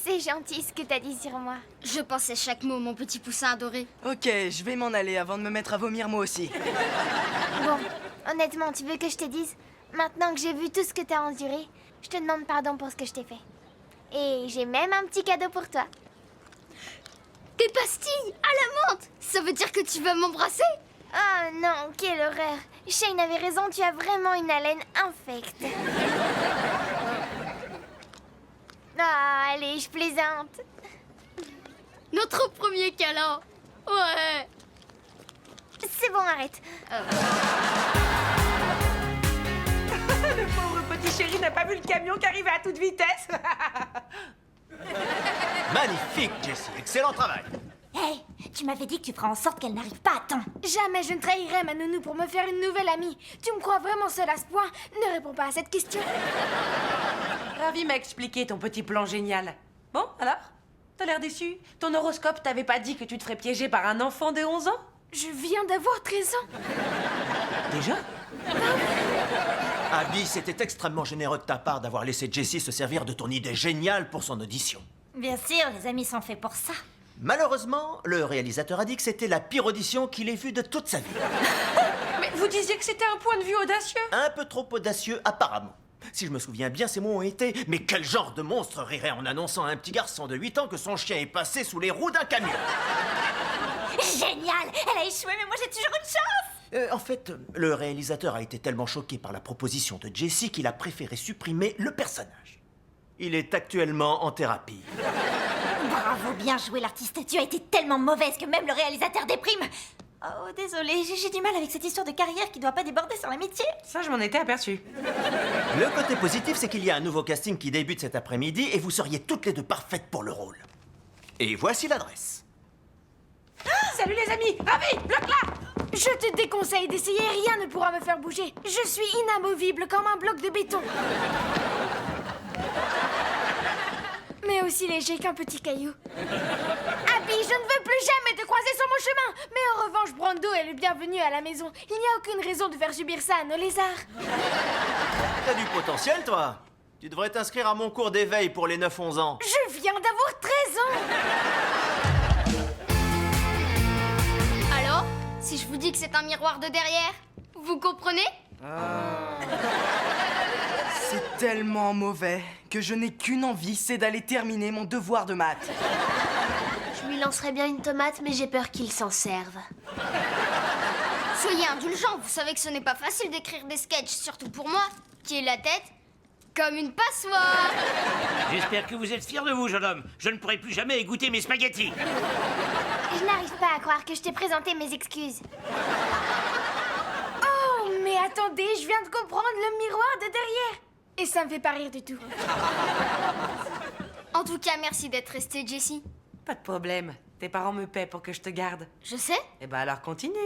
C'est gentil ce que t'as dit sur moi. Je pensais chaque mot, mon petit poussin adoré. Ok, je vais m'en aller avant de me mettre à vomir moi aussi. Bon, honnêtement, tu veux que je te dise? Maintenant que j'ai vu tout ce que t'as enduré, je te demande pardon pour ce que je t'ai fait. Et j'ai même un petit cadeau pour toi. Des pastilles à la menthe. Ça veut dire que tu vas m'embrasser? Oh non, quelle horreur. Shane avait raison, tu as vraiment une haleine infecte. Ah, allez, je plaisante. Notre premier câlin. Ouais. C'est bon, arrête. Le pauvre petit chéri n'a pas vu le camion qui arrivait à toute vitesse. Magnifique, Jessie. Excellent travail. Hey, tu m'avais dit que tu feras en sorte qu'elle n'arrive pas à temps. Jamais je ne trahirai ma nounou pour me faire une nouvelle amie. Tu me crois vraiment seule à ce point? Ne réponds pas à cette question. Ravi m'a expliqué ton petit plan génial. Bon, alors? T'as l'air déçu? Ton horoscope t'avait pas dit que tu te ferais piéger par un enfant de 11 ans? Je viens d'avoir 13 ans. Déjà? Abby, c'était extrêmement généreux de ta part d'avoir laissé Jessie se servir de ton idée géniale pour son audition. Bien sûr, les amis sont faits pour ça. Malheureusement, le réalisateur a dit que c'était la pire audition qu'il ait vue de toute sa vie. Mais vous disiez que c'était un point de vue audacieux. Un peu trop audacieux, apparemment. Si je me souviens bien, ces mots ont été « Mais quel genre de monstre rirait en annonçant à un petit garçon de 8 ans que son chien est passé sous les roues d'un camion ?» Génial! Elle a échoué, mais moi j'ai toujours une chance! En fait, le réalisateur a été tellement choqué par la proposition de Jessie qu'il a préféré supprimer le personnage. Il est actuellement en thérapie. Bravo, bien joué, l'artiste. Tu as été tellement mauvaise que même le réalisateur déprime. Oh, désolée, j'ai du mal avec cette histoire de carrière qui doit pas déborder sur l'amitié. Ça, je m'en étais aperçu. Le côté positif, c'est qu'il y a un nouveau casting qui débute cet après-midi et vous seriez toutes les deux parfaites pour le rôle. Et voici l'adresse. Salut les amis! Ravi! Bloc-là! Je te déconseille d'essayer, rien ne pourra me faire bouger. Je suis inamovible comme un bloc de béton. Mais aussi léger qu'un petit caillou. Abby, je ne veux plus jamais te croiser sur mon chemin. Mais en revanche, Brando est le bienvenu à la maison. Il n'y a aucune raison de faire subir ça à nos lézards. T'as du potentiel, toi. Tu devrais t'inscrire à mon cours d'éveil pour les 9-11 ans. Je viens d'avoir 13 ans. Alors, si je vous dis que c'est un miroir de derrière, vous comprenez? C'est tellement mauvais que je n'ai qu'une envie, c'est d'aller terminer mon devoir de maths. Je lui lancerais bien une tomate, mais j'ai peur qu'il s'en serve. Soyez indulgents, vous savez que ce n'est pas facile d'écrire des sketchs, surtout pour moi, qui ai la tête comme une passoire. J'espère que vous êtes fiers de vous, jeune homme. Je ne pourrai plus jamais goûter mes spaghettis. Je n'arrive pas à croire que je t'ai présenté mes excuses. Oh, mais attendez, je viens de comprendre le miroir de derrière. Et ça me fait pas rire du tout. En tout cas, merci d'être restée, Jessie. Pas de problème. Tes parents me paient pour que je te garde. Je sais. Eh ben alors continue.